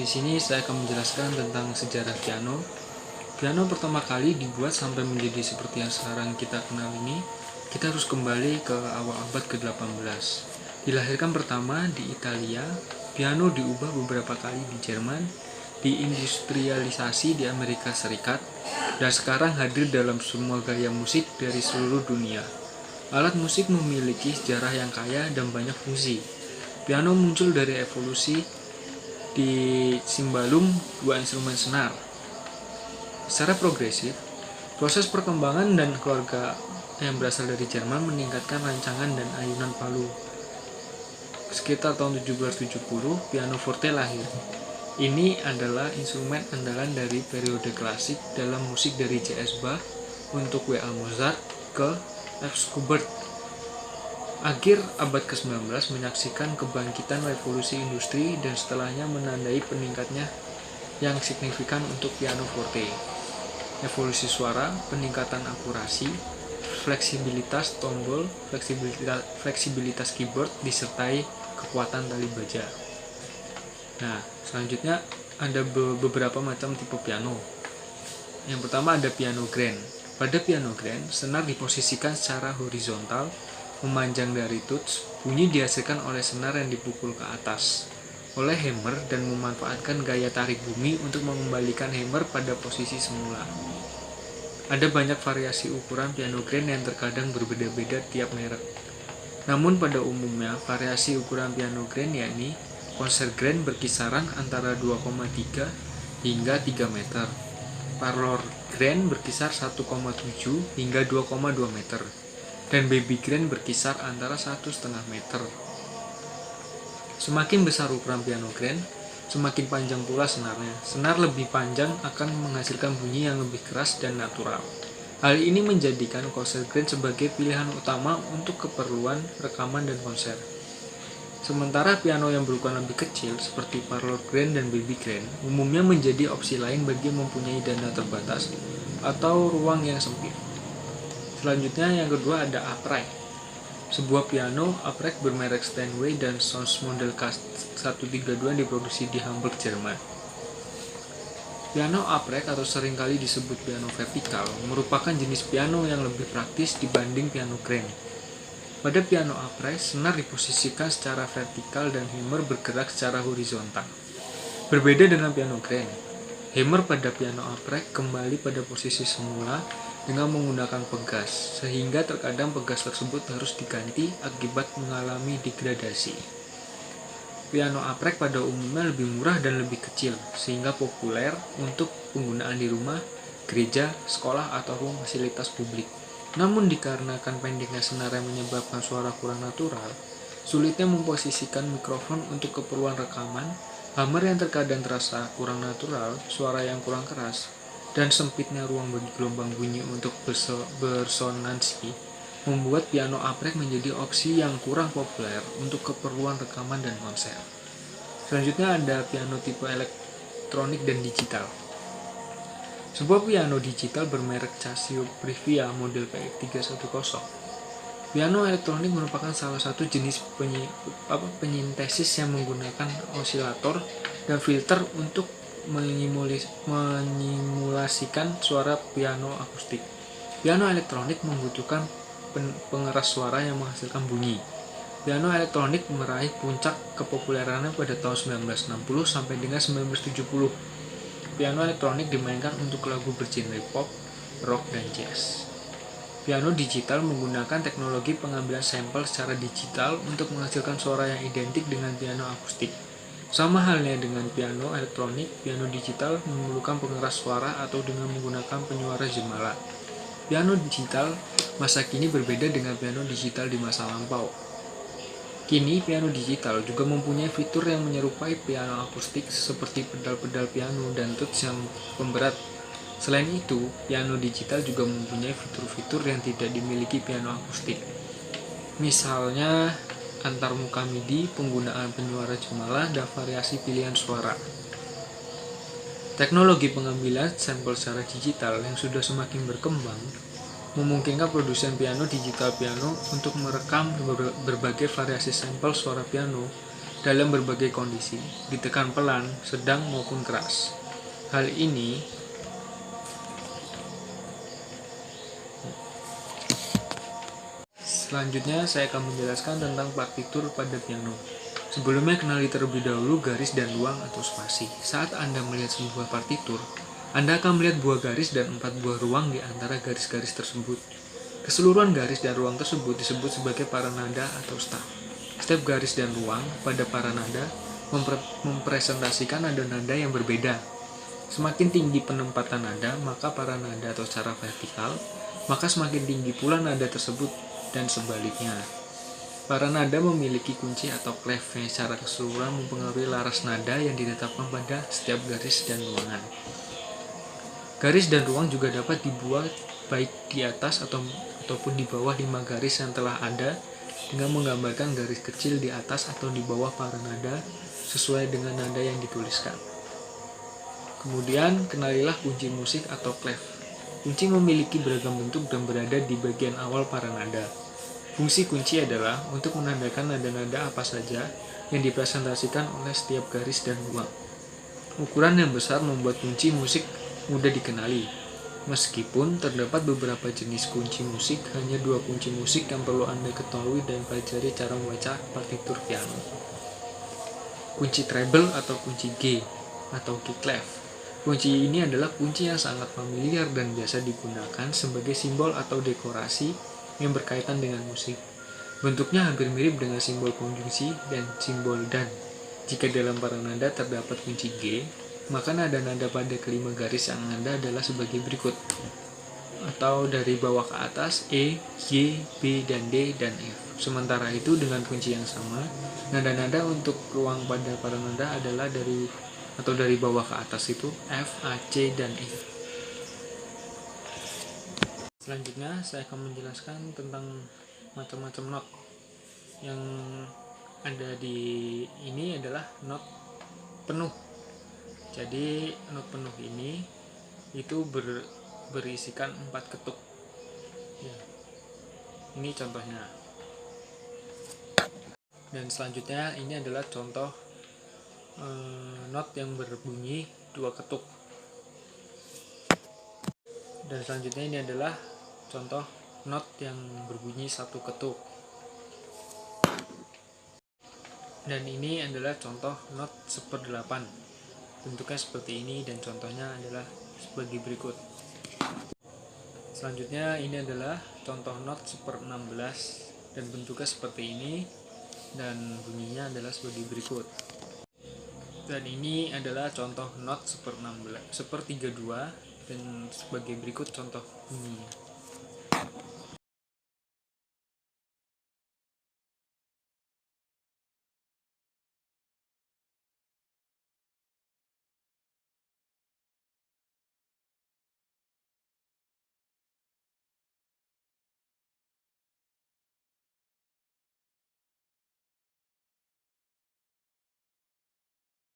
Di sini saya akan menjelaskan tentang sejarah piano. Piano pertama kali dibuat sampai menjadi seperti yang sekarang kita kenal ini, kita harus kembali ke awal abad ke-18. Dilahirkan pertama di Italia, piano diubah beberapa kali di Jerman, diindustrialisasi di Amerika Serikat, dan sekarang hadir dalam semua gaya musik dari seluruh dunia. Alat musik memiliki sejarah yang kaya dan banyak fungsi. Piano muncul dari evolusi di cimbalum, dua instrumen senar. Secara progresif, proses perkembangan dan keluarga yang berasal dari Jerman meningkatkan rancangan dan ayunan palu. Sekitar tahun 1770, pianoforte lahir. Ini adalah instrumen andalan dari periode klasik dalam musik dari C.S. Bach untuk W.A. Mozart ke F. Schubert. Akhir abad ke-19 menyaksikan kebangkitan revolusi industri dan setelahnya menandai peningkatnya yang signifikan untuk pianoforte. Evolusi suara, peningkatan akurasi, fleksibilitas tombol, fleksibilitas keyboard disertai kekuatan tali baja. Nah, selanjutnya ada beberapa macam tipe piano. Yang pertama ada piano grand. Pada piano grand, senar diposisikan secara horizontal, memanjang dari tuts. Bunyi dihasilkan oleh senar yang dipukul ke atas oleh hammer dan memanfaatkan gaya tarik bumi untuk mengembalikan hammer pada posisi semula. Ada banyak variasi ukuran piano grand yang terkadang berbeda-beda tiap merek. Namun pada umumnya variasi ukuran piano grand yakni concert grand berkisaran antara 2,3 hingga 3 meter. Parlor grand berkisar 1,7 hingga 2,2 meter. Dan baby grand berkisar antara 1,5 meter. Semakin besar ukuran piano grand, semakin panjang pula senarnya. Senar lebih panjang akan menghasilkan bunyi yang lebih keras dan natural. Hal ini menjadikan concert grand sebagai pilihan utama untuk keperluan rekaman dan konser. Sementara piano yang berukuran lebih kecil seperti parlor grand dan baby grand umumnya menjadi opsi lain bagi yang mempunyai dana terbatas atau ruang yang sempit. Selanjutnya yang kedua ada upright. Sebuah piano upright bermerek Steinway dan Sons model K132 yang diproduksi di Hamburg, Jerman. Piano upright atau seringkali disebut piano vertikal merupakan jenis piano yang lebih praktis dibanding piano grand. Pada piano upright, senar diposisikan secara vertikal dan hammer bergerak secara horizontal. Berbeda dengan piano grand, hammer pada piano upright kembali pada posisi semula dengan menggunakan pegas, sehingga terkadang pegas tersebut harus diganti akibat mengalami degradasi. Piano upright pada umumnya lebih murah dan lebih kecil, sehingga populer untuk penggunaan di rumah, gereja, sekolah, ataupun fasilitas publik. Namun dikarenakan pendeknya senar yang menyebabkan suara kurang natural, sulitnya memposisikan mikrofon untuk keperluan rekaman, hammer yang terkadang terasa kurang natural, suara yang kurang keras, dan sempitnya ruang bagi gelombang bunyi untuk bersonansi membuat piano upright menjadi opsi yang kurang populer untuk keperluan rekaman dan konser. Selanjutnya ada piano tipe elektronik dan digital. Sebuah piano digital bermerek Casio Privia model PX310. Piano elektronik merupakan salah satu jenis penyintesis yang menggunakan osilator dan filter untuk menyimulasikan suara piano akustik. Piano elektronik membutuhkan pengeras suara yang menghasilkan bunyi. Piano elektronik meraih puncak kepopulerannya pada tahun 1960 sampai dengan 1970. Piano elektronik dimainkan untuk lagu bergenre pop, rock, dan jazz. Piano digital menggunakan teknologi pengambilan sampel secara digital untuk menghasilkan suara yang identik dengan piano akustik. Sama halnya dengan piano elektronik, piano digital memerlukan pengeras suara atau dengan menggunakan penyuara jemala. Piano digital masa kini berbeda dengan piano digital di masa lampau. Kini, piano digital juga mempunyai fitur yang menyerupai piano akustik seperti pedal-pedal piano dan tuts yang pemberat. Selain itu, piano digital juga mempunyai fitur-fitur yang tidak dimiliki piano akustik. Misalnya, antarmuka MIDI, penggunaan penyuara jemala, dan variasi pilihan suara. Teknologi pengambilan sampel secara digital yang sudah semakin berkembang memungkinkan produsen piano digital piano untuk merekam berbagai variasi sampel suara piano dalam berbagai kondisi, ditekan pelan, sedang maupun keras. Hal ini selanjutnya saya akan menjelaskan tentang partitur pada piano. Sebelumnya kenali terlebih dahulu garis dan ruang atau spasi. Saat Anda melihat sebuah partitur, Anda akan melihat buah garis dan 4 buah ruang di antara garis-garis tersebut. Keseluruhan garis dan ruang tersebut disebut sebagai paranada atau staf. Setiap garis dan ruang pada paranada mempresentasikan nada-nada yang berbeda. Semakin tinggi penempatan nada, maka paranada atau secara vertikal, maka semakin tinggi pula nada tersebut, dan sebaliknya. Paranada memiliki kunci atau clef yang secara keseluruhan mempengaruhi laras nada yang ditetapkan pada setiap garis dan ruangan. Garis dan ruang juga dapat dibuat baik di atas ataupun di bawah 5 garis yang telah ada, dengan menggambarkan garis kecil di atas atau di bawah paranada sesuai dengan nada yang dituliskan. Kemudian kenalilah kunci musik atau clef. Kunci memiliki beragam bentuk dan berada di bagian awal paranada. Fungsi kunci adalah untuk menandakan nada-nada apa saja yang dipresentasikan oleh setiap garis dan ruang. Ukuran yang besar membuat kunci musik mudah dikenali. Meskipun terdapat beberapa jenis kunci musik, hanya 2 kunci musik yang perlu Anda ketahui dan pelajari cara membaca partitur piano. Kunci treble atau kunci G atau key clef. Kunci ini adalah kunci yang sangat familiar dan biasa digunakan sebagai simbol atau dekorasi yang berkaitan dengan musik. Bentuknya hampir mirip dengan simbol konjungsi dan simbol dan. Jika dalam paranada terdapat kunci G, maka nada-nada pada kelima garis yang ada adalah sebagai berikut, atau dari bawah ke atas E, G, B, dan D, dan F. Sementara itu dengan kunci yang sama, nada-nada untuk ruang pada paranada adalah dari bawah ke atas itu F, A, C, dan E. Selanjutnya saya akan menjelaskan tentang macam-macam not. Yang ada di ini adalah not penuh. Jadi not penuh ini itu berisikan 4 ketuk. Ya. Ini contohnya. Dan selanjutnya ini adalah contoh not yang berbunyi 2 ketuk. Dan selanjutnya ini adalah contoh not yang berbunyi 1 ketuk. Dan ini adalah contoh not 1/8. Bentuknya seperti ini dan contohnya adalah sebagai berikut. Selanjutnya ini adalah contoh not 1/16 dan bentuknya seperti ini dan bunyinya adalah sebagai berikut. Dan ini adalah contoh not 1/32 dan sebagai berikut contoh bunyinya.